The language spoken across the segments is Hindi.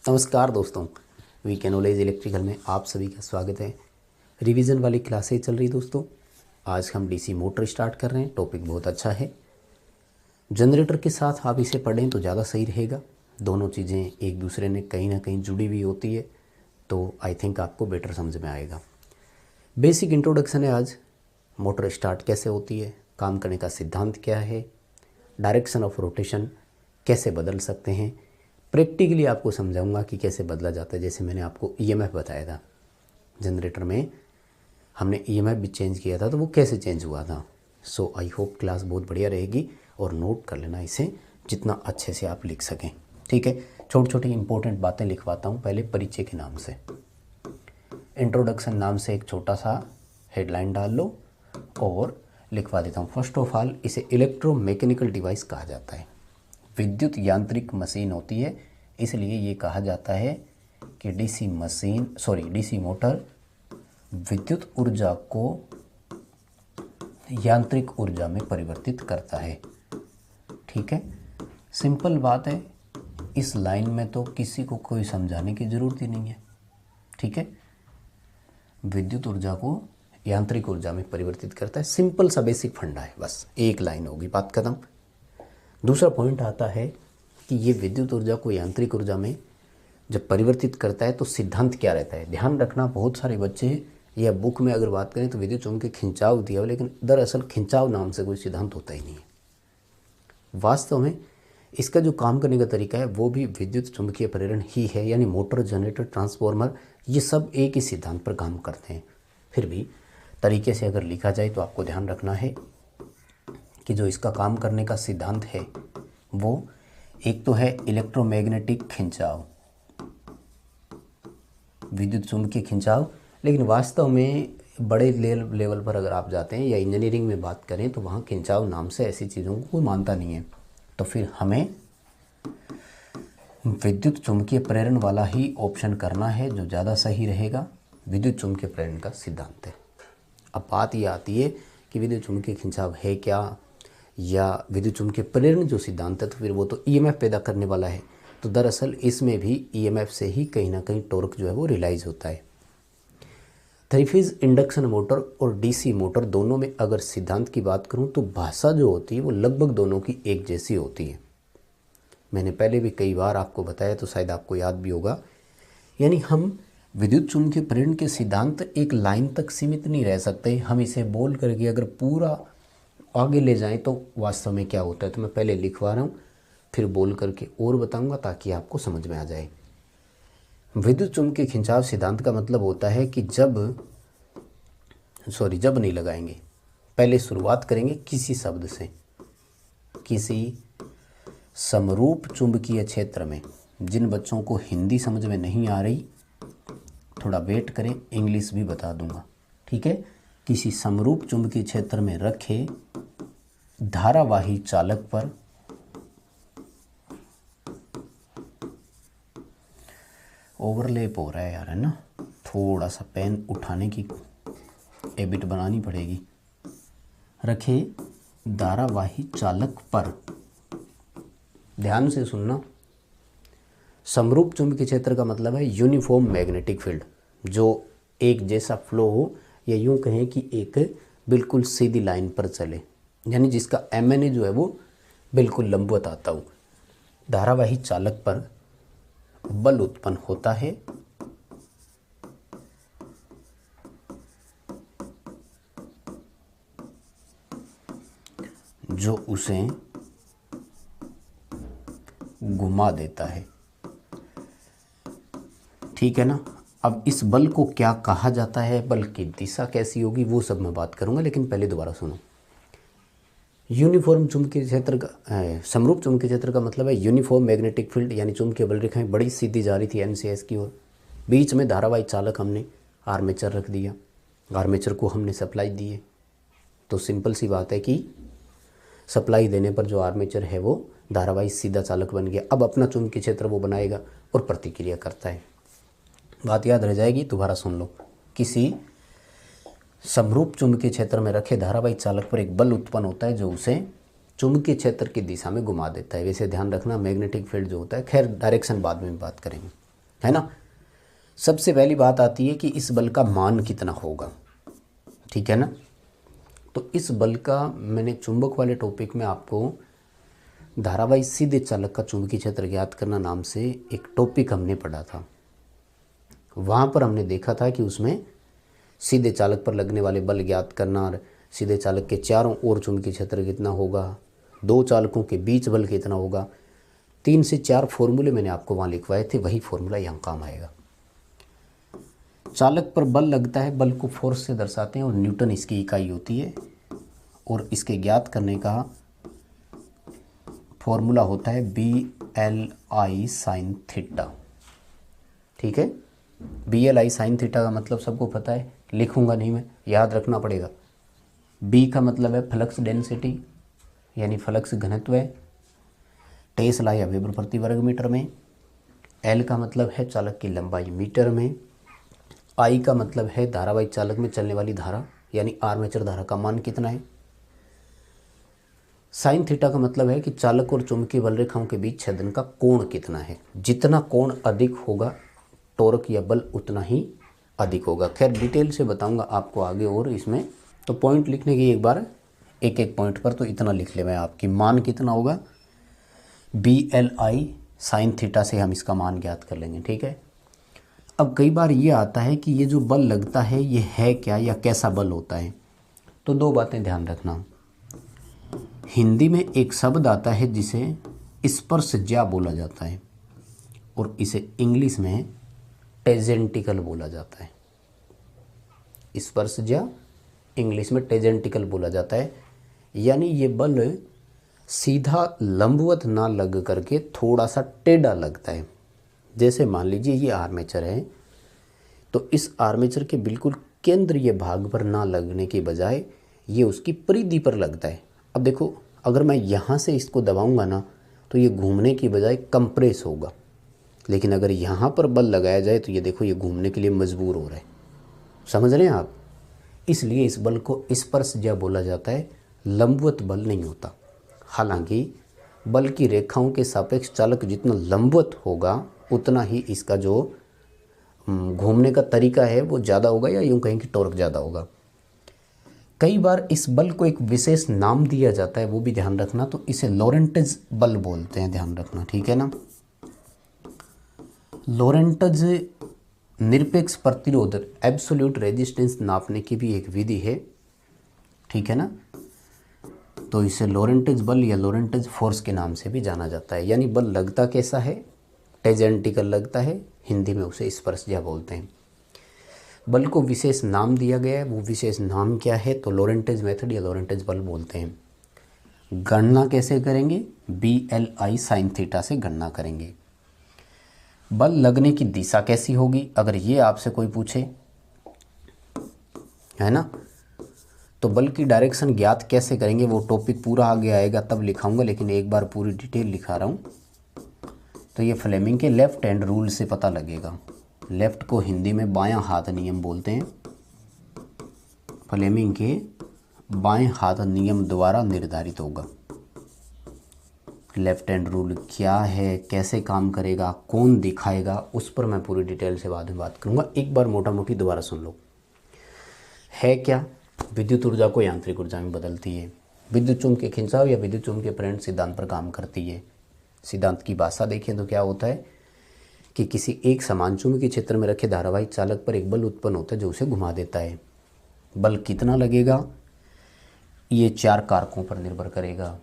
नमस्कार दोस्तों, वीके नॉलेज इलेक्ट्रिकल में आप सभी का स्वागत है। रिवीजन वाली क्लासेज चल रही दोस्तों। आज हम डीसी मोटर स्टार्ट कर रहे हैं। टॉपिक बहुत अच्छा है। जनरेटर के साथ आप इसे पढ़ें तो ज़्यादा सही रहेगा। दोनों चीज़ें एक दूसरे ने कहीं ना कहीं जुड़ी हुई होती है, तो आई थिंक आपको बेटर समझ में आएगा। बेसिक इंट्रोडक्शन है आज। मोटर स्टार्ट कैसे होती है, काम करने का सिद्धांत क्या है, डायरेक्शन ऑफ रोटेशन कैसे बदल सकते हैं, प्रैक्टिकली आपको समझाऊंगा कि कैसे बदला जाता है। जैसे मैंने आपको ईएमएफ बताया था, जनरेटर में हमने ईएमएफ भी चेंज किया था, तो वो कैसे चेंज हुआ था। सो आई होप क्लास बहुत बढ़िया रहेगी और नोट कर लेना इसे जितना अच्छे से आप लिख सकें। ठीक है, छोटी छोटी इंपॉर्टेंट बातें लिखवाता हूँ। पहले परिचय के नाम से, इंट्रोडक्शन नाम से एक छोटा सा हेडलाइन डाल लो और लिखवा देता हूँ। फर्स्ट ऑफ ऑल, इसे इलेक्ट्रोमैकेनिकल डिवाइस कहा जाता है। विद्युत यांत्रिक मशीन होती है, इसलिए ये कहा जाता है कि डीसी मोटर विद्युत ऊर्जा को यांत्रिक ऊर्जा में परिवर्तित करता है। ठीक है, सिंपल बात है। इस लाइन में तो किसी को कोई समझाने की ज़रूरत ही नहीं है। ठीक है, विद्युत ऊर्जा को यांत्रिक ऊर्जा में परिवर्तित करता है। सिंपल सा बेसिक फंडा है, बस एक लाइन होगी, बात खत्म। दूसरा पॉइंट आता है कि ये विद्युत ऊर्जा को यांत्रिक ऊर्जा में जब परिवर्तित करता है तो सिद्धांत क्या रहता है। ध्यान रखना, बहुत सारे बच्चे या बुक में अगर बात करें तो विद्युत चुम्बकीय खिंचाव दिया हो, लेकिन दरअसल खिंचाव नाम से कोई सिद्धांत होता ही नहीं है। वास्तव में इसका जो काम करने का तरीका है वो भी विद्युत चुम्बकीय प्रेरण ही है, यानी मोटर, जनरेटर, ट्रांसफार्मर, ये सब एक ही सिद्धांत पर काम करते हैं। फिर भी तरीके से अगर लिखा जाए तो आपको ध्यान रखना है कि जो इसका काम करने का सिद्धांत है वो एक तो है इलेक्ट्रोमैग्नेटिक खिंचाव, विद्युत चुम्बकीय खिंचाव। लेकिन वास्तव में बड़े लेवल पर अगर आप जाते हैं या इंजीनियरिंग में बात करें तो वहाँ खिंचाव नाम से ऐसी चीज़ों को कोई मानता नहीं है। तो फिर हमें विद्युत चुम्बकीय प्रेरण वाला ही ऑप्शन करना है, जो ज़्यादा सही रहेगा। विद्युत चुम्बकीय प्रेरण का सिद्धांत है। अब बात ये आती है कि विद्युत चुम्बकीय खिंचाव है क्या, या विद्युत चुम्बकीय प्रेरण जो सिद्धांत है तो फिर वो तो ईएमएफ पैदा करने वाला है। तो दरअसल इसमें भी ईएमएफ से ही कहीं ना कहीं टॉर्क जो है वो रिलाइज होता है। थ्री फेज इंडक्शन मोटर और डीसी मोटर दोनों में अगर सिद्धांत की बात करूं तो भाषा जो होती है वो लगभग दोनों की एक जैसी होती है। मैंने पहले भी कई बार आपको बताया, तो शायद आपको याद भी होगा। यानी हम विद्युत चुम्बकीय प्रेरण के सिद्धांत एक लाइन तक सीमित नहीं रह सकते। हम इसे बोल करके अगर पूरा आगे ले जाएं तो वास्तव में क्या होता है, तो मैं पहले लिखवा रहा हूँ, फिर बोल करके और बताऊंगा ताकि आपको समझ में आ जाए। विद्युत चुम्बकीय खिंचाव सिद्धांत का मतलब होता है कि जब नहीं लगाएंगे, पहले शुरुआत करेंगे किसी शब्द से। किसी समरूप चुंबकीय क्षेत्र में, जिन बच्चों को हिंदी समझ में नहीं आ रही थोड़ा वेट करें, इंग्लिश भी बता दूंगा। ठीक है, किसी समरूप चुंबकीय क्षेत्र में रखे धारावाही चालक पर ओवरलैप हो रहा है यार, है ना। थोड़ा सा पेन उठाने की हैबिट बनानी पड़ेगी। रखे धारावाही चालक पर, ध्यान से सुनना। समरूप चुंबकीय क्षेत्र का मतलब है यूनिफॉर्म मैग्नेटिक फील्ड, जो एक जैसा फ्लो हो, या यूं कहें कि एक बिल्कुल सीधी लाइन पर चले, यानी जिसका एमएनए जो है वो बिल्कुल लंबवत आता हो। धारावाही चालक पर बल उत्पन्न होता है जो उसे घुमा देता है। ठीक है ना। अब इस बल को क्या कहा जाता है, बल की दिशा कैसी होगी, वो सब मैं बात करूंगा, लेकिन पहले दोबारा सुनो। यूनिफॉर्म चुंबकीय क्षेत्र का, समरूप चुंबकीय क्षेत्र का मतलब है यूनिफॉर्म मैग्नेटिक फील्ड, यानी चुंबकीय बल रेखाएं बड़ी सीधी जा रही थी एनसीएस की ओर। बीच में धारावाही चालक हमने आर्मेचर रख दिया, आर्मेचर को हमने सप्लाई दी है। तो सिंपल सी बात है कि सप्लाई देने पर जो आर्मेचर है वो धारावाही सीधा चालक बन गया। अब अपना चुंबकीय क्षेत्र वो बनाएगा और प्रतिक्रिया करता है। बात याद रह जाएगी, दोबारा सुन लो। किसी समरूप चुंबकीय क्षेत्र में रखे धारावाही चालक पर एक बल उत्पन्न होता है जो उसे चुंबकीय क्षेत्र की दिशा में घुमा देता है। वैसे ध्यान रखना, मैग्नेटिक फील्ड जो होता है, खैर डायरेक्शन बाद में बात करेंगे। है ना। सबसे पहली बात आती है कि इस बल का मान कितना होगा, ठीक है ना। तो इस बल का मैंने चुंबक वाले टॉपिक में आपको धारावाही सीधे चालक का चुंबकीय क्षेत्र ज्ञात करना नाम से एक टॉपिक हमने पढ़ा था। वहाँ पर हमने देखा था कि उसमें सीधे चालक पर लगने वाले बल ज्ञात करना, सीधे चालक के चारों ओर चुंबकीय क्षेत्र कितना होगा, दो चालकों के बीच बल कितना होगा, 3 से 4 फॉर्मूले मैंने आपको वहाँ लिखवाए थे, वही फॉर्मूला यहाँ काम आएगा। चालक पर बल लगता है, बल को फोर्स से दर्शाते हैं और न्यूटन इसकी इकाई होती है, और इसके ज्ञात करने का फॉर्मूला होता है BLI साइन थीटा, ठीक है। BLI साइन थीटा का मतलब सबको पता है, लिखूंगा नहीं मैं, याद रखना पड़ेगा। B का मतलब है फ्लक्स डेंसिटी यानी फ्लक्स घनत्व, टेस्ला या वेबर प्रति वर्ग मीटर में। L का मतलब है चालक की लंबाई मीटर में। I का मतलब है धारावाही चालक में चलने वाली धारा यानी आर्मेचर धारा का मान कितना है। साइन थीटा का मतलब है कि चालक और चुंबकीय बल रेखाओं के बीच छेदन का कोण कितना है। जितना कोण अधिक होगा टॉर्क या बल उतना ही अधिक होगा। खैर डिटेल से बताऊंगा आपको आगे, और इसमें तो पॉइंट लिखने की एक बार एक एक पॉइंट पर तो इतना लिख ले मैं, आपकी मान कितना होगा BLI साइन थीटा से हम इसका मान ज्ञात कर लेंगे, ठीक है। अब कई बार ये आता है कि ये जो बल लगता है ये है क्या या कैसा बल होता है, तो दो बातें ध्यान रखना। हिंदी में एक शब्द आता है जिसे स्पर्शज्या बोला जाता है, और इसे इंग्लिश में टेजेंटिकल बोला जाता है। स्पर्शज्या इंग्लिश में टेजेंटिकल बोला जाता है, यानी ये बल सीधा लंबवत ना लग करके थोड़ा सा टेढ़ा लगता है। जैसे मान लीजिए ये आर्मेचर है, तो इस आर्मेचर के बिल्कुल केंद्रीय भाग पर ना लगने के बजाय ये उसकी परिधि पर लगता है। अब देखो, अगर मैं यहाँ से इसको दबाऊंगा ना तो ये घूमने की बजाय कंप्रेस होगा, लेकिन अगर यहाँ पर बल लगाया जाए तो ये देखो ये घूमने के लिए मजबूर हो रहा है। समझ रहे हैं आप। इसलिए इस बल को स्पर्शज्या बोला जाता है, लंबवत बल नहीं होता। हालांकि बल की रेखाओं के सापेक्ष चालक जितना लंबवत होगा उतना ही इसका जो घूमने का तरीका है वो ज़्यादा होगा, या यूँ कहें कि टॉर्क ज़्यादा होगा। कई बार इस बल को एक विशेष नाम दिया जाता है, वो भी ध्यान रखना। तो इसे लॉरेंटेज बल बोलते हैं, ध्यान रखना, ठीक है ना। लॉरेंटेज निरपेक्ष प्रतिरोध एब्सोल्यूट रेजिस्टेंस नापने की भी एक विधि है, ठीक है ना। तो इसे लॉरेंटेज बल या लॉरेंटेज फोर्स के नाम से भी जाना जाता है। यानी बल लगता कैसा है, टेजेंटिकल लगता है, हिंदी में उसे स्पर्शज्या बोलते हैं। बल को विशेष नाम दिया गया है, वो विशेष नाम क्या है, तो लॉरेंटेज मेथड या लॉरेंटेज बल बोलते हैं। गणना कैसे करेंगे, BLI साइन थीटा से गणना करेंगे। बल लगने की दिशा कैसी होगी, अगर ये आपसे कोई पूछे, है ना, तो बल की डायरेक्शन ज्ञात कैसे करेंगे, वो टॉपिक पूरा आगे आएगा तब लिखाऊंगा, लेकिन एक बार पूरी डिटेल लिखा रहा हूँ। तो ये फ्लेमिंग के लेफ्ट हैंड रूल से पता लगेगा। लेफ्ट को हिंदी में बायां हाथ नियम बोलते हैं। फ्लेमिंग के बाएं हाथ नियम द्वारा निर्धारित होगा। लेफ्ट हैंड रूल क्या है, कैसे काम करेगा, कौन दिखाएगा, उस पर मैं पूरी डिटेल से बाद में बात करूंगा। एक बार मोटा मोटी दोबारा सुन लो। है क्या, विद्युत ऊर्जा को यांत्रिक ऊर्जा में बदलती है। विद्युत चुम्बकीय खिंचाव या विद्युत चुम्बकीय प्रेरण सिद्धांत पर काम करती है। सिद्धांत की भाषा देखें तो क्या होता है कि किसी एक समान चुंबकीय क्षेत्र में रखे धारावाही चालक पर एक बल उत्पन्न होता है जो उसे घुमा देता है। बल कितना लगेगा, ये 4 कारकों पर निर्भर करेगा।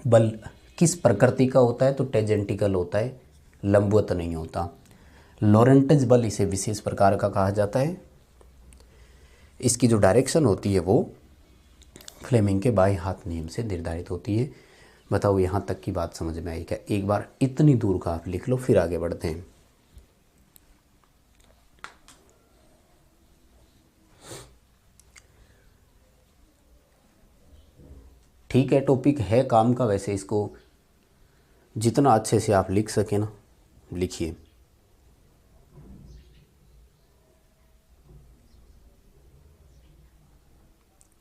बल किस प्रकृति का होता है, तो टेजेंटिकल होता है, लंबवत नहीं होता। लॉरेंटेज बल इसे विशेष प्रकार का कहा जाता है। इसकी जो डायरेक्शन होती है वो फ्लेमिंग के बाएं हाथ नियम से निर्धारित होती है। बताओ यहाँ तक की बात समझ में आई क्या। एक बार इतनी दूर का आप लिख लो, फिर आगे बढ़ते हैं। ठीक है, टॉपिक है काम का, वैसे इसको जितना अच्छे से आप लिख सके ना लिखिए।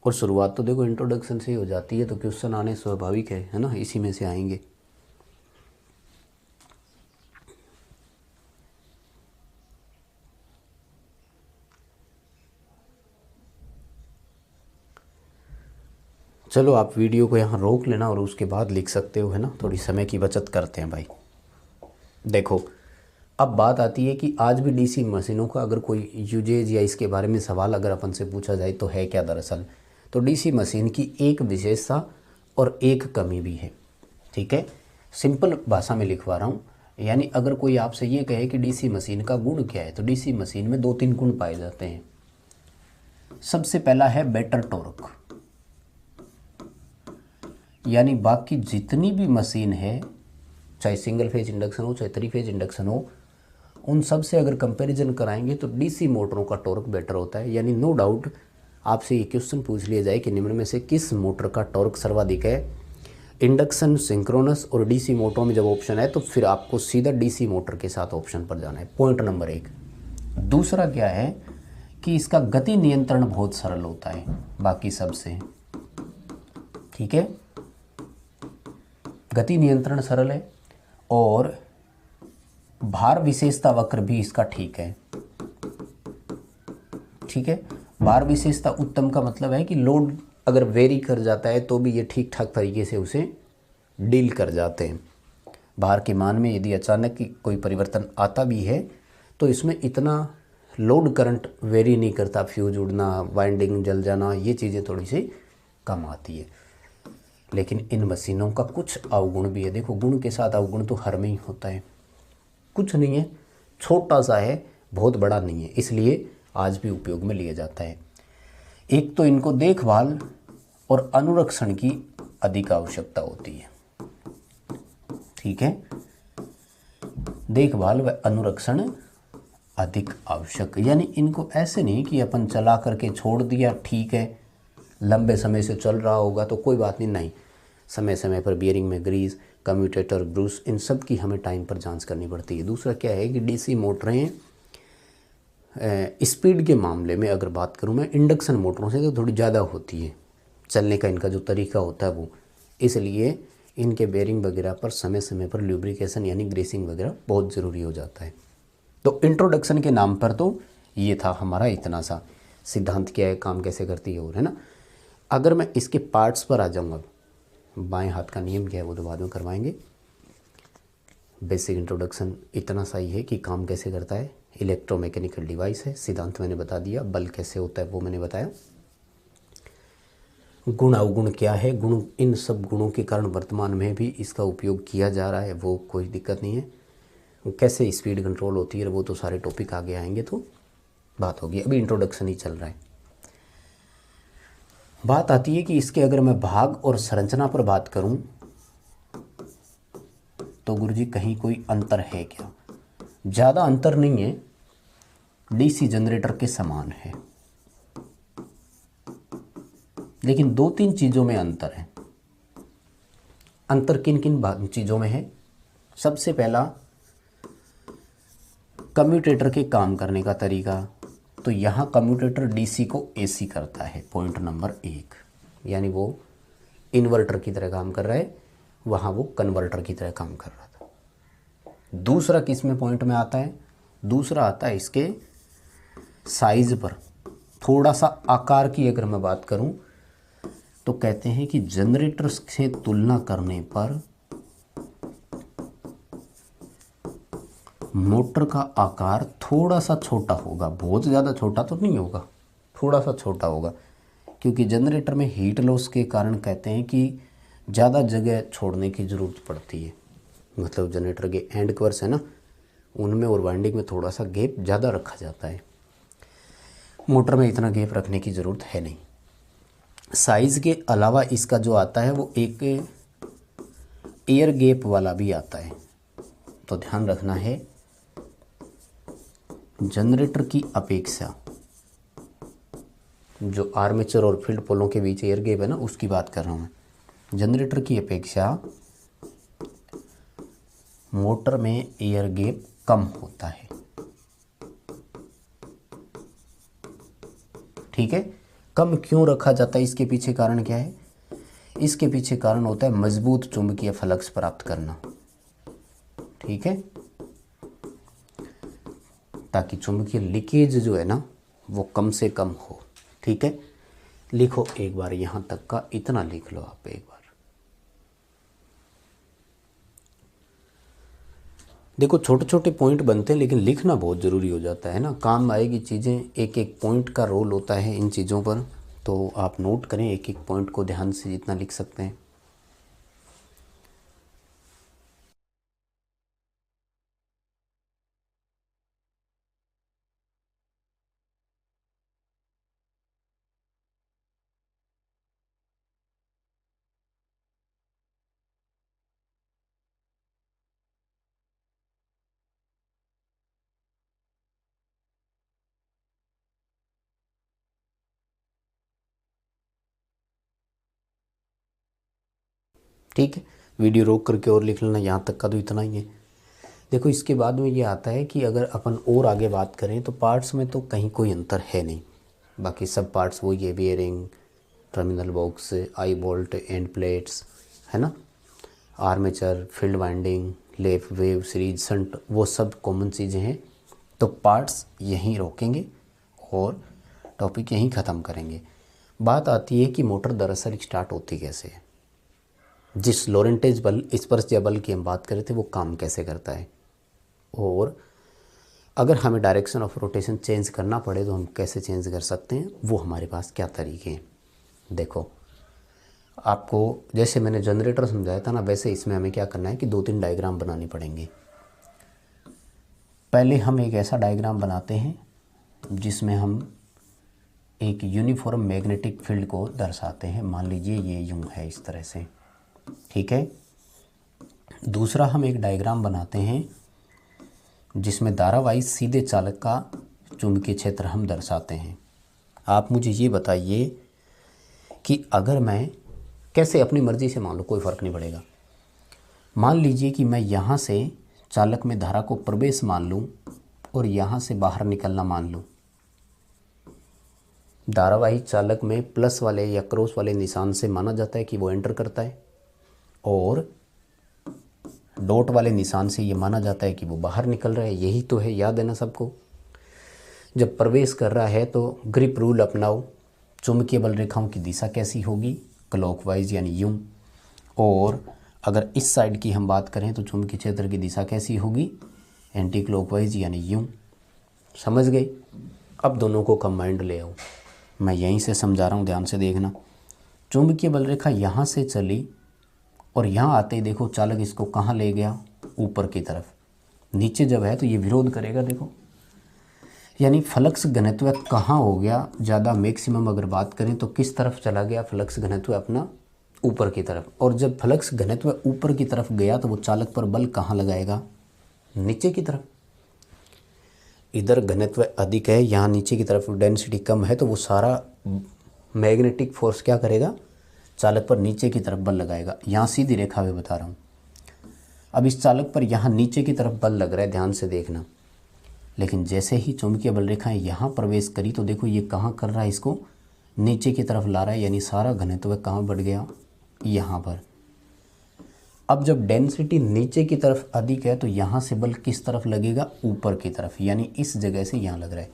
और शुरुआत तो देखो इंट्रोडक्शन से ही हो जाती है, तो क्वेश्चन आने स्वाभाविक है ना, इसी में से आएंगे। चलो आप वीडियो को यहाँ रोक लेना और उसके बाद लिख सकते हो, है ना, थोड़ी समय की बचत करते हैं भाई। देखो अब बात आती है कि आज भी डीसी मशीनों का अगर कोई यूजेज या इसके बारे में सवाल अगर अपन से पूछा जाए तो है क्या दरअसल, तो डीसी मशीन की एक विशेषता और एक कमी भी है। ठीक है, सिंपल भाषा में लिखवा रहा हूँ। यानी अगर कोई आपसे ये कहे कि डीसी मशीन का गुण क्या है, तो डीसी मशीन में 2-3 गुण पाए जाते हैं। सबसे पहला है बेटर टॉर्क, यानी बाकी जितनी भी मशीन है, चाहे सिंगल फेज इंडक्शन हो चाहे 3 फेज इंडक्शन हो, उन सब से अगर कंपैरिजन कराएंगे तो डीसी मोटरों का टॉर्क बेटर होता है। यानी नो डाउट आपसे ये क्वेश्चन पूछ लिया जाए कि निम्न में से किस मोटर का टॉर्क सर्वाधिक है, इंडक्शन, सिंक्रोनस और डीसी मोटरों में जब ऑप्शन है तो फिर आपको सीधा डीसी मोटर के साथ ऑप्शन पर जाना है। Point number 1। दूसरा क्या है कि इसका गति नियंत्रण बहुत सरल होता है बाकी सबसे। ठीक है, गति नियंत्रण सरल है और भार विशेषता वक्र भी इसका ठीक है। ठीक है, भार विशेषता उत्तम का मतलब है कि लोड अगर वेरी कर जाता है तो भी ये ठीक ठाक तरीके से उसे डील कर जाते हैं। भार के मान में यदि अचानक कोई परिवर्तन आता भी है तो इसमें इतना लोड करंट वेरी नहीं करता, फ्यूज उड़ना, वाइंडिंग जल जाना, ये चीज़ें थोड़ी सी कम आती है। लेकिन इन मशीनों का कुछ अवगुण भी है। देखो गुण के साथ अवगुण तो हर में ही होता है, कुछ नहीं है, छोटा सा है, बहुत बड़ा नहीं है, इसलिए आज भी उपयोग में लिया जाता है। एक तो इनको देखभाल और अनुरक्षण की अधिक आवश्यकता होती है। ठीक है, देखभाल व अनुरक्षण अधिक आवश्यक, यानी इनको ऐसे नहीं कि अपन चला करके छोड़ दिया, ठीक है लंबे समय से चल रहा होगा तो कोई बात नहीं, नहीं, समय समय पर बियरिंग में ग्रीस, कम्यूटेटर, ब्रूस, इन सब की हमें टाइम पर जांच करनी पड़ती है। दूसरा क्या है कि डीसी मोटरें स्पीड के मामले में अगर बात करूं मैं, इंडक्शन मोटरों से तो थोड़ी ज़्यादा होती है, चलने का इनका जो तरीका होता है वो, इसलिए इनके बेरिंग वगैरह पर समय समय पर ल्यूब्रिकेशन यानी ग्रेसिंग वगैरह बहुत ज़रूरी हो जाता है। तो इंट्रोडक्शन के नाम पर तो ये था हमारा इतना सा, सिद्धांत क्या है, काम कैसे करती है, और है ना। अगर मैं इसके पार्ट्स पर आ जाऊँगा, बाएं हाथ का नियम क्या है वो तो बाद में करवाएंगे। बेसिक इंट्रोडक्शन इतना सा ही है कि काम कैसे करता है, इलेक्ट्रोमैकेनिकल डिवाइस है, सिद्धांत मैंने बता दिया, बल कैसे होता है वो मैंने बताया, गुण अवगुण क्या है, गुण, इन सब गुणों के कारण वर्तमान में भी इसका उपयोग किया जा रहा है, वो कोई दिक्कत नहीं है। कैसे स्पीड कंट्रोल होती है वो तो सारे टॉपिक आगे आएंगे तो बात होगी, अभी इंट्रोडक्शन ही चल रहा है। बात आती है कि इसके अगर मैं भाग और संरचना पर बात करूं तो गुरुजी कहीं कोई अंतर है क्या? ज़्यादा अंतर नहीं है, डीसी जनरेटर के समान है, लेकिन 2-3 चीज़ों में अंतर है। अंतर किन किन चीज़ों में है? सबसे पहला कम्यूटेटर के काम करने का तरीका, तो यहाँ कम्यूटेटर डीसी को एसी करता है, पॉइंट नंबर 1, यानी वो इन्वर्टर की तरह काम कर रहा है, वहाँ वो कन्वर्टर की तरह काम कर रहा था। दूसरा किस में पॉइंट में आता है? दूसरा आता है इसके साइज पर, थोड़ा सा आकार की अगर मैं बात करूं तो कहते हैं कि जनरेटर से तुलना करने पर मोटर का आकार थोड़ा सा छोटा होगा, बहुत ज़्यादा छोटा तो नहीं होगा, थोड़ा सा छोटा होगा, क्योंकि जनरेटर में हीट लॉस के कारण कहते हैं कि ज़्यादा जगह छोड़ने की ज़रूरत पड़ती है। मतलब जनरेटर के एंड कवर्स है ना, उनमें और वाइंडिंग में थोड़ा सा गैप ज़्यादा रखा जाता है, मोटर में इतना गैप रखने की ज़रूरत है नहीं। साइज़ के अलावा इसका जो आता है वो एक एयर गैप वाला भी आता है, तो ध्यान रखना है जनरेटर की अपेक्षा जो आर्मेचर और फील्ड पोलों के बीच एयर गैप है ना, उसकी बात कर रहा हूँ मैं। जनरेटर की अपेक्षा मोटर में एयर गैप कम होता है, ठीक है। कम क्यों रखा जाता है, इसके पीछे कारण क्या है? इसके पीछे कारण होता है मजबूत चुंबकीय फ्लक्स प्राप्त करना, ठीक है, ताकि चुंबकीय लीकेज जो है ना वो कम से कम हो, ठीक है। लिखो एक बार, यहाँ तक का इतना लिख लो आप एक बार। देखो छोटे छोटे पॉइंट बनते हैं लेकिन लिखना बहुत ज़रूरी हो जाता है ना, काम आएगी चीज़ें, एक एक पॉइंट का रोल होता है इन चीज़ों पर। तो आप नोट करें एक एक पॉइंट को ध्यान से जितना लिख सकते हैं। ठीक है, वीडियो रोक करके और लिख लेना, यहाँ तक का तो इतना ही है। देखो इसके बाद में ये आता है कि अगर अपन और आगे बात करें तो पार्ट्स में तो कहीं कोई अंतर है नहीं, बाकी सब पार्ट्स वही है, bearing, terminal box, I bolt, and plates, है ना, armature, field winding, left, wave, series, shunt, वो सब कॉमन चीज़ें हैं। तो पार्ट्स यहीं रोकेंगे और टॉपिक यहीं ख़त्म करेंगे। बात आती है कि मोटर दरअसल स्टार्ट होती कैसे है, जिस लोरेंटेज बल, स्पर्शज्या बल की हम बात कर रहे थे, वो काम कैसे करता है, और अगर हमें डायरेक्शन ऑफ रोटेशन चेंज करना पड़े तो हम कैसे चेंज कर सकते हैं, वो हमारे पास क्या तरीके हैं। देखो आपको जैसे मैंने जनरेटर समझाया था ना, वैसे इसमें हमें क्या करना है कि 2-3 डायग्राम बनाने पड़ेंगे। पहले हम एक ऐसा डायग्राम बनाते हैं जिसमें हम एक यूनिफॉर्म मैग्नेटिक फील्ड को दर्शाते हैं। मान लीजिए ये यूं है इस तरह से, ठीक है। दूसरा हम एक डायग्राम बनाते हैं जिसमें धारावाही सीधे चालक का चुंबकीय क्षेत्र हम दर्शाते हैं। आप मुझे ये बताइए कि अगर मैं कैसे, अपनी मर्ज़ी से मान लो, कोई फ़र्क नहीं पड़ेगा। मान लीजिए कि मैं यहाँ से चालक में धारा को प्रवेश मान लूँ और यहाँ से बाहर निकलना मान लूँ। धारावाही चालक में प्लस वाले या क्रॉस वाले निशान से माना जाता है कि वो एंटर करता है, और डॉट वाले निशान से ये माना जाता है कि वो बाहर निकल रहा है। यही तो है, याद है ना सबको। जब प्रवेश कर रहा है तो ग्रिप रूल अपनाओ, चुंबकीय बल रेखाओं की दिशा कैसी होगी, क्लॉकवाइज यानी यूं, और अगर इस साइड की हम बात करें तो चुंबकीय क्षेत्र की दिशा कैसी होगी, एंटी क्लॉकवाइज यानी यूं। समझ गए। अब दोनों को कंबाइंड ले आओ, मैं यहीं से समझा रहा हूँ, ध्यान से देखना। चुंबकीय बल रेखा यहाँ से चली और यहाँ आते ही देखो चालक इसको कहाँ ले गया, ऊपर की तरफ। नीचे जब है तो ये विरोध करेगा, देखो, यानी फ्लक्स घनत्व कहाँ हो गया ज़्यादा, मैक्सिमम अगर बात करें तो किस तरफ चला गया फ्लक्स घनत्व, अपना ऊपर की तरफ। और जब फ्लक्स घनत्व ऊपर की तरफ गया तो वो चालक पर बल कहाँ लगाएगा, नीचे की तरफ। इधर घनत्व अधिक है, यहाँ नीचे की तरफ डेंसिटी कम है, तो वो सारा मैग्नेटिक फोर्स क्या करेगा, चालक पर नीचे की तरफ बल लगाएगा। यहाँ सीधी रेखा में बता रहा हूँ। अब इस चालक पर यहाँ नीचे की तरफ बल लग रहा है, ध्यान से देखना। लेकिन जैसे ही चुंबकीय बल रेखाएं यहाँ प्रवेश करी तो देखो ये कहाँ कर रहा है, इसको नीचे की तरफ ला रहा है, यानी सारा घनत्व कहाँ बढ़ गया, यहाँ पर। अब जब डेंसिटी नीचे की तरफ अधिक है तो यहाँ से बल किस तरफ लगेगा, ऊपर की तरफ, यानी इस जगह से यहाँ लग रहा है।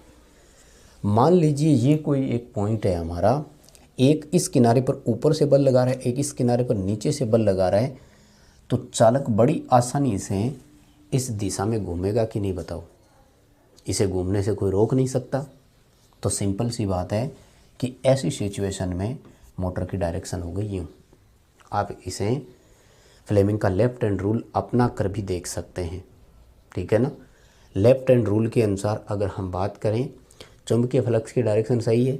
मान लीजिए ये कोई एक पॉइंट है हमारा, एक इस किनारे पर ऊपर से बल लगा रहा है, एक इस किनारे पर नीचे से बल लगा रहा है, तो चालक बड़ी आसानी से इस दिशा में घूमेगा कि नहीं, बताओ। इसे घूमने से कोई रोक नहीं सकता। तो सिंपल सी बात है कि ऐसी सिचुएशन में मोटर की डायरेक्शन हो गई यूँ। आप इसे फ्लेमिंग का लेफ्ट हैंड रूल अपना कर भी देख सकते हैं, ठीक है ना। लेफ्ट हैंड रूल के अनुसार अगर हम बात करें, चुंबकीय फ्लक्स की डायरेक्शन सही है,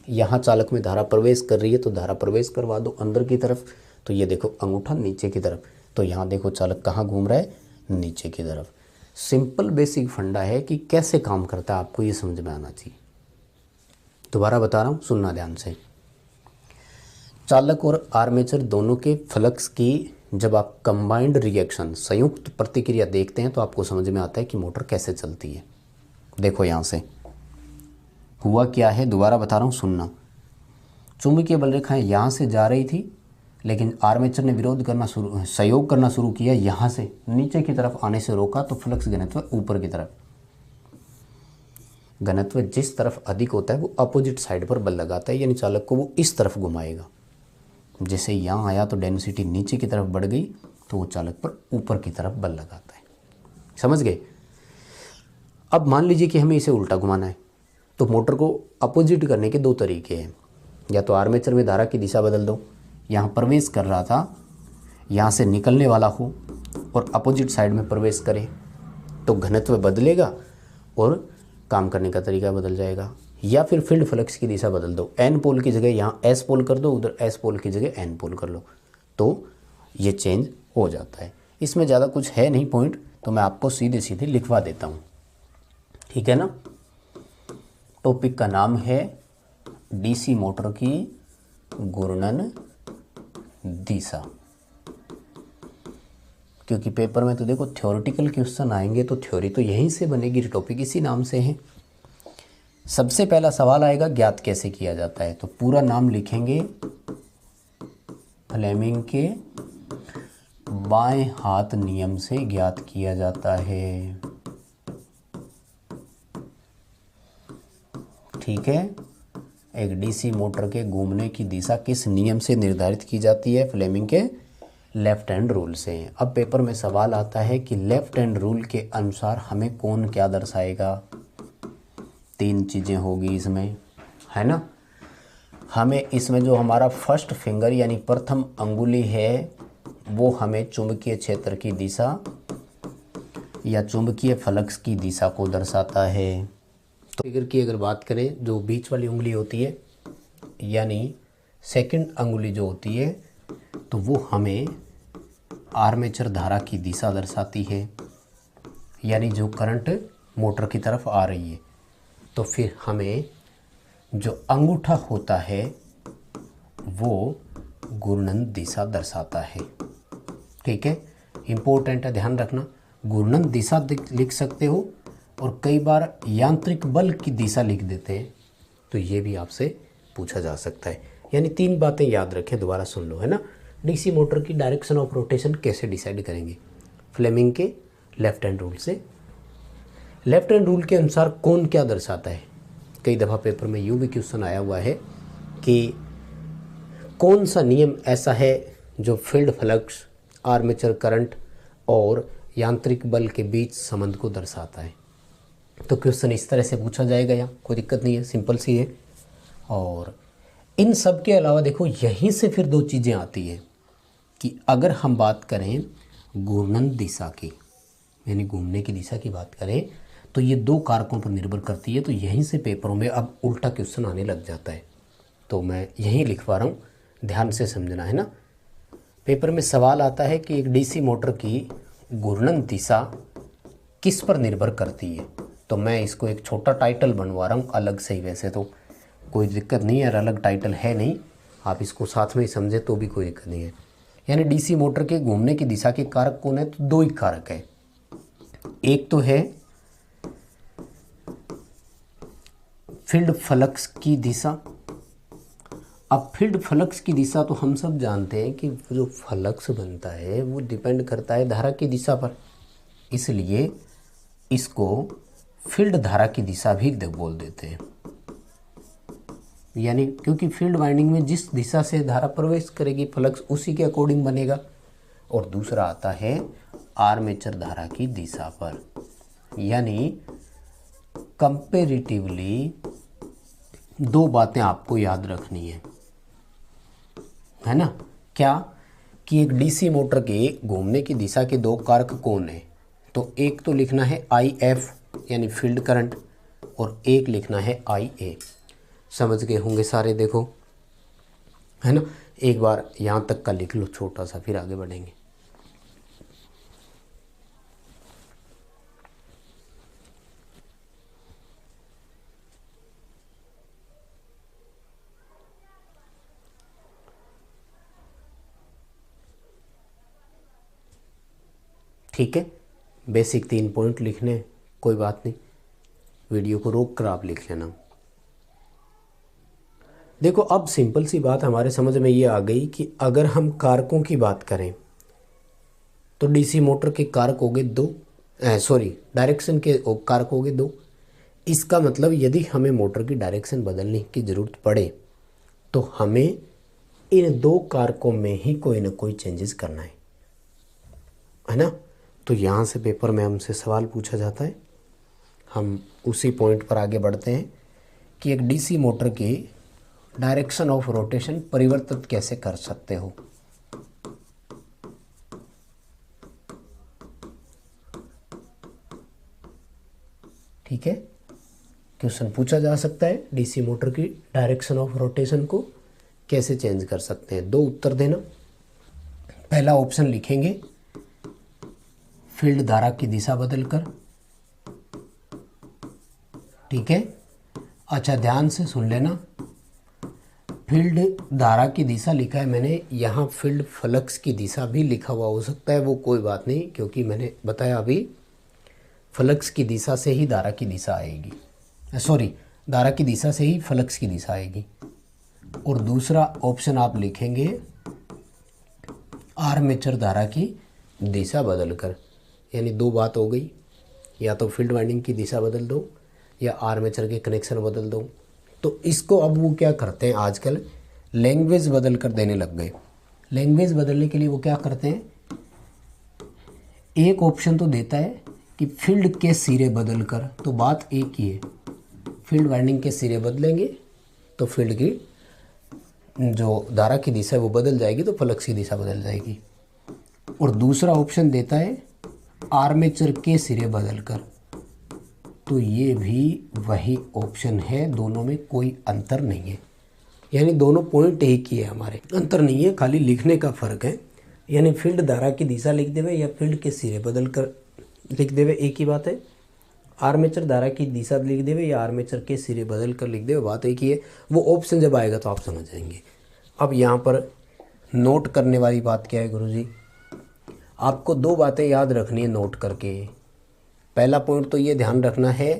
यहाँ चालक में धारा प्रवेश कर रही है तो धारा प्रवेश करवा दो अंदर की तरफ, तो ये देखो अंगूठा नीचे की तरफ, तो यहाँ देखो चालक कहाँ घूम रहा है, नीचे की तरफ। सिंपल बेसिक फंडा है कि कैसे काम करता है, आपको ये समझ में आना चाहिए। दोबारा बता रहा हूँ, सुनना ध्यान से। चालक और आर्मेचर दोनों के फ्लक्स की जब आप कंबाइंड रिएक्शन, संयुक्त प्रतिक्रिया देखते हैं तो आपको समझ में आता है कि मोटर कैसे चलती है। देखो यहाँ से हुआ क्या है, दोबारा बता रहा हूँ, सुनना। चुंबकीय बल रेखाएं यहाँ से जा रही थी, लेकिन आर्मेचर ने विरोध करना सहयोग करना शुरू किया, यहाँ से नीचे की तरफ आने से रोका, तो फ्लक्स घनत्व ऊपर की तरफ। घनत्व जिस तरफ अधिक होता है वो अपोजिट साइड पर बल लगाता है, यानी चालक को वो इस तरफ घुमाएगा। जैसे यहाँ आया तो डेंसिटी नीचे की तरफ बढ़ गई, तो वो चालक पर ऊपर की तरफ बल लगाता है। समझ गए? अब मान लीजिए कि हमें इसे उल्टा घुमाना है, तो मोटर को अपोजिट करने के दो तरीके हैं। या तो आर्मेचर में धारा की दिशा बदल दो, यहाँ प्रवेश कर रहा था यहाँ से निकलने वाला हो और अपोजिट साइड में प्रवेश करे, तो घनत्व बदलेगा और काम करने का तरीका बदल जाएगा। या फिर फील्ड फ्लक्स की दिशा बदल दो, एन पोल की जगह यहाँ एस पोल कर दो, उधर एस पोल की जगह एन पोल कर लो, तो ये चेंज हो जाता है। इसमें ज़्यादा कुछ है नहीं पॉइंट, तो मैं आपको सीधे सीधे लिखवा देता हूँ, ठीक है ना। टॉपिक का नाम है डीसी मोटर की घूर्णन दिशा। क्योंकि पेपर में तो देखो थ्योरेटिकल क्वेश्चन आएंगे, तो थ्योरी तो यहीं से बनेगी, टॉपिक इसी नाम से है। सबसे पहला सवाल आएगा ज्ञात कैसे किया जाता है, तो पूरा नाम लिखेंगे फ्लेमिंग के बाएं हाथ नियम से ज्ञात किया जाता है। ठीक है, एक डीसी मोटर के घूमने की दिशा किस नियम से निर्धारित की जाती है? फ्लेमिंग के लेफ्ट हैंड रूल से। अब पेपर में सवाल आता है कि लेफ्ट हैंड रूल के अनुसार हमें कौन क्या दर्शाएगा? तीन चीज़ें होगी इसमें, है ना। हमें इसमें जो हमारा फर्स्ट फिंगर यानी प्रथम अंगुली है, वो हमें चुंबकीय क्षेत्र की दिशा या चुंबकीय फ्लक्स की दिशा को दर्शाता है। तो फिगर की अगर बात करें, जो बीच वाली उंगली होती है यानी सेकंड अंगुली जो होती है, तो वो हमें आर्मेचर धारा की दिशा दर्शाती है, यानी जो करंट मोटर की तरफ आ रही है। तो फिर हमें जो अंगूठा होता है वो घूर्णन दिशा दर्शाता है। ठीक है, इम्पोर्टेंट है, ध्यान रखना। घूर्णन दिशा लिख सकते हो और कई बार यांत्रिक बल की दिशा लिख देते हैं, तो ये भी आपसे पूछा जा सकता है। यानी तीन बातें याद रखें, दोबारा सुन लो, है ना। डीसी मोटर की डायरेक्शन ऑफ रोटेशन कैसे डिसाइड करेंगे? फ्लेमिंग के लेफ्ट हैंड रूल से। लेफ्ट हैंड रूल के अनुसार कौन क्या दर्शाता है? कई दफ़ा पेपर में यूं भी क्वेश्चन आया हुआ है कि कौन सा नियम ऐसा है जो फील्ड फ्लक्स, आर्मेचर करंट और यांत्रिक बल के बीच संबंध को दर्शाता है। तो क्वेश्चन इस तरह से पूछा जाएगा, यहाँ कोई दिक्कत नहीं है, सिंपल सी है। और इन सब के अलावा देखो यहीं से फिर दो चीज़ें आती हैं कि अगर हम बात करें घूर्णन दिशा की, यानी घूमने की दिशा की बात करें, तो ये दो कारकों पर निर्भर करती है। तो यहीं से पेपरों में अब उल्टा क्वेश्चन आने लग जाता है, तो मैं यहीं लिखवा रहा हूँ, ध्यान से समझना, है ना। पेपर में सवाल आता है कि एक डीसी मोटर की घूर्णन दिशा किस पर निर्भर करती है, तो मैं इसको एक छोटा टाइटल बनवा रहा हूँ अलग से ही। वैसे तो कोई दिक्कत नहीं है, अलग टाइटल है नहीं, आप इसको साथ में ही समझे तो भी कोई दिक्कत नहीं है। यानी डीसी मोटर के घूमने की दिशा के कारक कौन है? तो दो ही कारक है। एक तो है फील्ड फ्लक्स की दिशा। अब फील्ड फ्लक्स की दिशा तो हम सब जानते हैं कि जो फ्लक्स बनता है वो डिपेंड करता है धारा की दिशा पर, इसलिए इसको फील्ड धारा की दिशा भी बोल देते हैं। यानी क्योंकि फील्ड वाइंडिंग में जिस दिशा से धारा प्रवेश करेगी फ्लक्स उसी के अकॉर्डिंग बनेगा। और दूसरा आता है आर्मेचर धारा की दिशा पर, यानी कंपेरेटिवली दो बातें आपको याद रखनी है ना। क्या कि एक डीसी मोटर के घूमने की दिशा के दो कारक कौन है? तो एक तो लिखना है IF यानी फील्ड करंट, और एक लिखना है IA। समझ गए होंगे सारे, देखो, है ना। एक बार यहाँ तक का लिख लो छोटा सा, फिर आगे बढ़ेंगे। ठीक है, बेसिक 3 पॉइंट लिखने, कोई बात नहीं, वीडियो को रोक कर आप लिख लेना। देखो अब सिंपल सी बात हमारे समझ में ये आ गई कि अगर हम कारकों की बात करें तो डीसी मोटर के कारक हो गए दो, डायरेक्शन के कारक हो गए दो। इसका मतलब यदि हमें मोटर की डायरेक्शन बदलने की ज़रूरत पड़े तो हमें इन दो कारकों में ही कोई ना कोई चेंजेस करना है ना। तो यहाँ से पेपर में हमसे सवाल पूछा जाता है, हम उसी पॉइंट पर आगे बढ़ते हैं कि एक डीसी मोटर की डायरेक्शन ऑफ रोटेशन परिवर्तित कैसे कर सकते हो। ठीक है, क्वेश्चन पूछा जा सकता है डीसी मोटर की डायरेक्शन ऑफ रोटेशन को कैसे चेंज कर सकते हैं। दो उत्तर देना। पहला ऑप्शन लिखेंगे फील्ड धारा की दिशा बदलकर। ठीक है, अच्छा ध्यान से सुन लेना, फील्ड धारा की दिशा लिखा है मैंने, यहाँ फील्ड फ्लक्स की दिशा भी लिखा हुआ हो सकता है, वो कोई बात नहीं, क्योंकि मैंने बताया अभी फ्लक्स की दिशा से ही धारा की दिशा आएगी, सॉरी धारा की दिशा से ही फ्लक्स की दिशा आएगी। और दूसरा ऑप्शन आप लिखेंगे आर्मेचर धारा की दिशा बदलकर। यानी दो बात हो गई, या तो फील्ड वाइंडिंग की दिशा बदल दो या आर्मेचर के कनेक्शन बदल दो। तो इसको अब वो क्या करते हैं, आजकल लैंग्वेज बदल कर देने लग गए। लैंग्वेज बदलने के लिए वो क्या करते हैं, एक ऑप्शन तो देता है कि फील्ड के सिरे बदल कर, तो बात एक ही है, फील्ड वाइंडिंग के सिरे बदलेंगे तो फील्ड की जो धारा की दिशा है वो बदल जाएगी, तो फ्लक्स की दिशा बदल जाएगी। और दूसरा ऑप्शन देता है आर्मेचर के सिरे बदल कर, तो ये भी वही ऑप्शन है, दोनों में कोई अंतर नहीं है। यानी दोनों पॉइंट एक ही है, हमारे अंतर नहीं है, खाली लिखने का फ़र्क है। यानी फील्ड धारा की दिशा लिख देवे या फील्ड के सिरे बदल कर लिख देवे, एक ही बात है। आर्मेचर धारा की दिशा लिख देवे या आर्मेचर के सिरे बदल कर लिख देवे, बात एक ही है। वो ऑप्शन जब आएगा तो आप समझ जाएंगे। अब यहाँ पर नोट करने वाली बात क्या है गुरुजी, आपको दो बातें याद रखनी है नोट करके। पहला पॉइंट तो ये ध्यान रखना है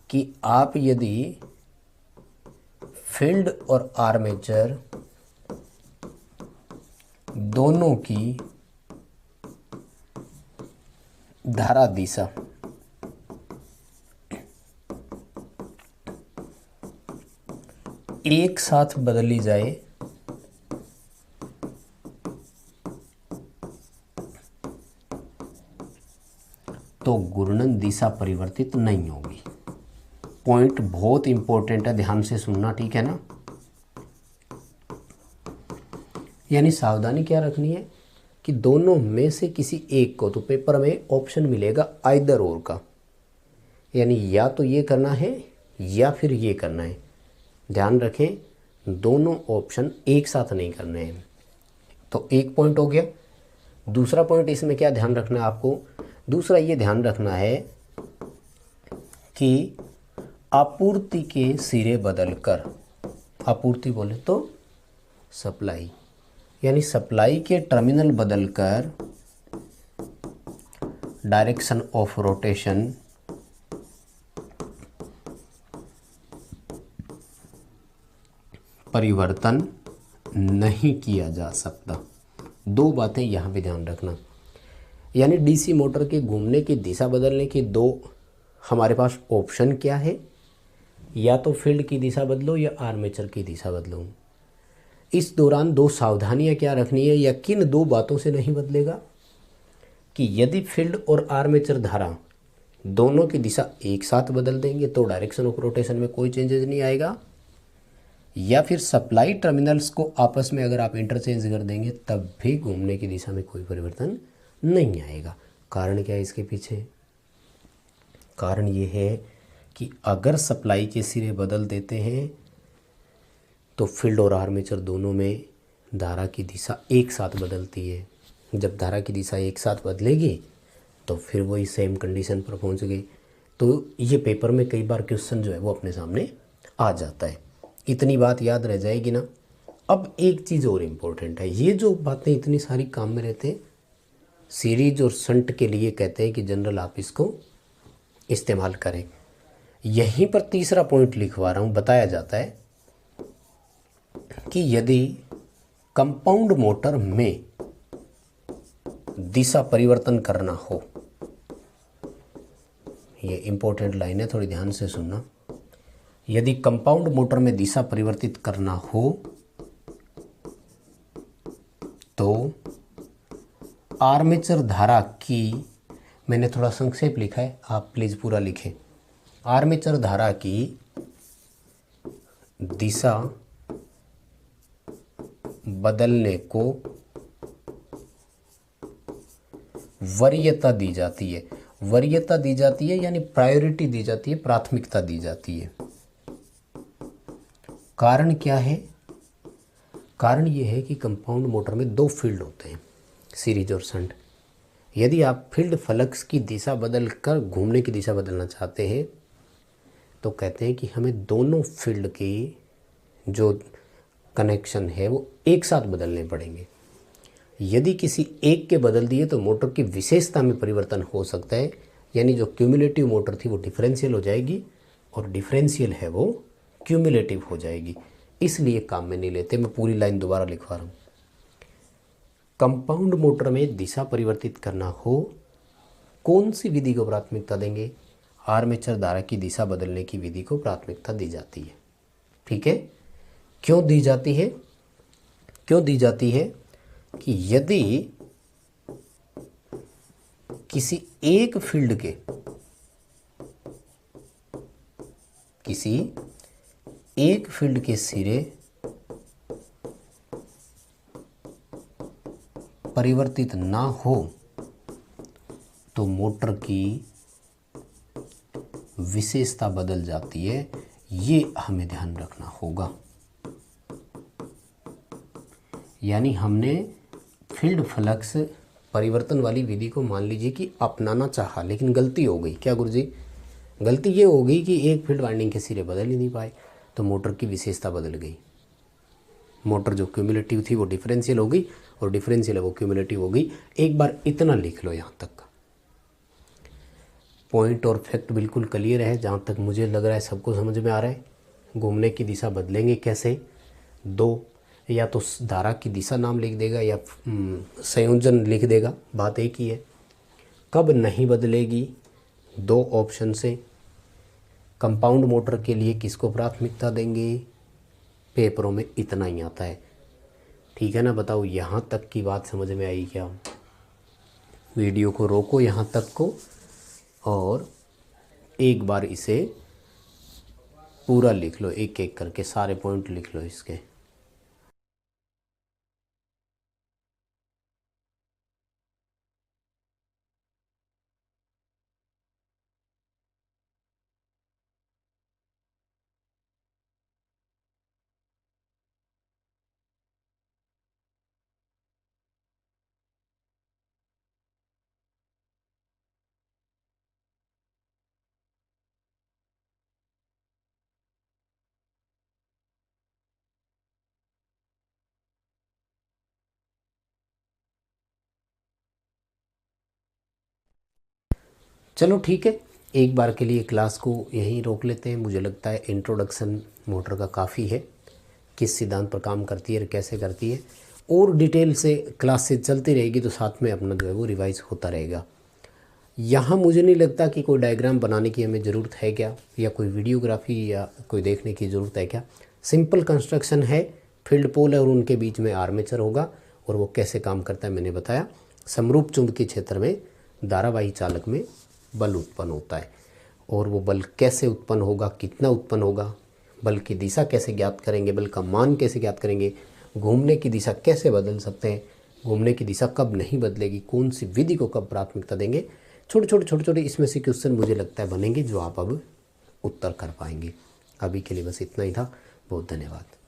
कि आप यदि फील्ड और आर्मेचर दोनों की धारा दिशा एक साथ बदली जाए तो घूर्णन दिशा परिवर्तित नहीं होगी। पॉइंट बहुत इंपॉर्टेंट है, ध्यान से सुनना, ठीक है ना। यानी सावधानी क्या रखनी है कि दोनों में से किसी एक को, तो पेपर में ऑप्शन मिलेगा आइदर और का, यानी या तो ये करना है या फिर ये करना है। ध्यान रखें दोनों ऑप्शन एक साथ नहीं करने हैं। तो एक पॉइंट हो गया। दूसरा पॉइंट इसमें क्या ध्यान रखना है आपको, दूसरा ये ध्यान रखना है कि आपूर्ति के सिरे बदलकर, आपूर्ति बोले तो सप्लाई, यानी सप्लाई के टर्मिनल बदलकर डायरेक्शन ऑफ रोटेशन परिवर्तन नहीं किया जा सकता। दो बातें यहाँ पे ध्यान रखना। यानी डीसी मोटर के घूमने की दिशा बदलने की दो हमारे पास ऑप्शन क्या है, या तो फील्ड की दिशा बदलो या आर्मेचर की दिशा बदलो। इस दौरान दो सावधानियां क्या रखनी है, या किन दो बातों से नहीं बदलेगा कि यदि फील्ड और आर्मेचर धारा दोनों की दिशा एक साथ बदल देंगे तो डायरेक्शन ऑफ रोटेशन में कोई चेंजेस नहीं आएगा, या फिर सप्लाई टर्मिनल्स को आपस में अगर आप इंटरचेंज कर देंगे तब भी घूमने की दिशा में कोई परिवर्तन नहीं आएगा। कारण क्या है इसके पीछे, कारण ये है कि अगर सप्लाई के सिरे बदल देते हैं तो फील्ड और आर्मेचर दोनों में धारा की दिशा एक साथ बदलती है। जब धारा की दिशा एक साथ बदलेगी तो फिर वही सेम कंडीशन पर पहुंच गई। तो ये पेपर में कई बार क्वेश्चन जो है वो अपने सामने आ जाता है, इतनी बात याद रह जाएगी ना। अब एक चीज़ और इम्पोर्टेंट है, ये जो बातें इतनी सारी काम में रहते हैं, सीरीज और संट के लिए कहते हैं कि जनरल आप इसको इस्तेमाल करें। यहीं पर तीसरा पॉइंट लिखवा रहा हूँ, बताया जाता है कि यदि कंपाउंड मोटर में दिशा परिवर्तन करना हो, ये इम्पोर्टेंट लाइन है, थोड़ी ध्यान से सुनना। यदि कंपाउंड मोटर में दिशा परिवर्तित करना हो तो आर्मेचर धारा की, मैंने थोड़ा संक्षेप लिखा है, आप प्लीज़ पूरा लिखें। आर्मेचर धारा की दिशा बदलने को वरीयता दी जाती है। वरीयता दी जाती है यानी प्रायोरिटी दी जाती है, प्राथमिकता दी जाती है। कारण क्या है? कारण ये है कि कंपाउंड मोटर में दो फील्ड होते हैं, सीरीज और शंट। यदि आप फील्ड फ्लक्स की दिशा बदल कर घूमने की दिशा बदलना चाहते हैं तो कहते हैं कि हमें दोनों फील्ड के जो कनेक्शन है वो एक साथ बदलने पड़ेंगे। यदि किसी एक के बदल दिए तो मोटर की विशेषता में परिवर्तन हो सकता है, यानी जो क्यूमुलेटिव मोटर थी वो डिफरेंशियल हो जाएगी और डिफरेंशियल है वो क्यूमुलेटिव हो जाएगी। इसलिए काम में नहीं लेते। मैं पूरी लाइन दोबारा लिखवा रहा हूँ। कंपाउंड मोटर में दिशा परिवर्तित करना हो, कौन सी विधि को प्राथमिकता देंगे? आर्मेचर धारा की दिशा बदलने की विधि को प्राथमिकता दी जाती है। ठीक है, क्यों दी जाती है? क्यों दी जाती है कि यदि किसी एक फील्ड के, किसी एक फील्ड के सिरे परिवर्तित ना हो तो मोटर की विशेषता बदल जाती है। ये हमें ध्यान रखना होगा। यानी हमने फील्ड फ्लक्स परिवर्तन वाली विधि को मान लीजिए कि अपनाना चाहा, लेकिन गलती हो गई। क्या गुरुजी? गलती ये हो गई कि एक फील्ड वाइंडिंग के सिरे बदल ही नहीं पाए, तो मोटर की विशेषता बदल गई। मोटर जो क्यूमुलेटिव थी वो डिफरेंशियल हो गई और डिफरेंशियल है वो क्यूमुलेटिव हो गई। एक बार इतना लिख लो, यहाँ तक पॉइंट और फैक्ट बिल्कुल क्लियर है। जहाँ तक मुझे लग रहा है सबको समझ में आ रहा है। घूमने की दिशा बदलेंगे कैसे? दो, या तो धारा की दिशा नाम लिख देगा या संयोजन लिख देगा, बात एक ही है। कब नहीं बदलेगी? दो ऑप्शन से। कंपाउंड मोटर के लिए किसको प्राथमिकता देंगे? पेपरों में इतना ही आता है। ठीक है ना? बताओ यहाँ तक की बात समझ में आई क्या? वीडियो को रोको यहाँ तक को और एक बार इसे पूरा लिख लो, एक एक करके सारे पॉइंट लिख लो इसके। चलो ठीक है, एक बार के लिए क्लास को यहीं रोक लेते हैं। मुझे लगता है इंट्रोडक्शन मोटर का काफ़ी है, किस सिद्धांत पर काम करती है और कैसे करती है। और डिटेल से क्लास से चलती रहेगी तो साथ में अपना जो है वो रिवाइज होता रहेगा। यहाँ मुझे नहीं लगता कि कोई डायग्राम बनाने की हमें ज़रूरत है क्या, या कोई वीडियोग्राफी या कोई देखने की ज़रूरत है क्या। सिंपल कंस्ट्रक्शन है, फील्ड पोल है और उनके बीच में आर्मेचर होगा और वो कैसे काम करता है मैंने बताया। समरूप चुंबकीय क्षेत्र में धारावाही चालक में बल उत्पन्न होता है और वो बल कैसे उत्पन्न होगा, कितना उत्पन्न होगा, बल की दिशा कैसे ज्ञात करेंगे, बल का मान कैसे ज्ञात करेंगे, घूमने की दिशा कैसे बदल सकते हैं, घूमने की दिशा कब नहीं बदलेगी, कौन सी विधि को कब प्राथमिकता देंगे, छोटे छोटे इसमें से क्वेश्चन मुझे लगता है बनेंगे जो आप अब उत्तर कर पाएंगे। अभी के लिए बस इतना ही था। बहुत धन्यवाद।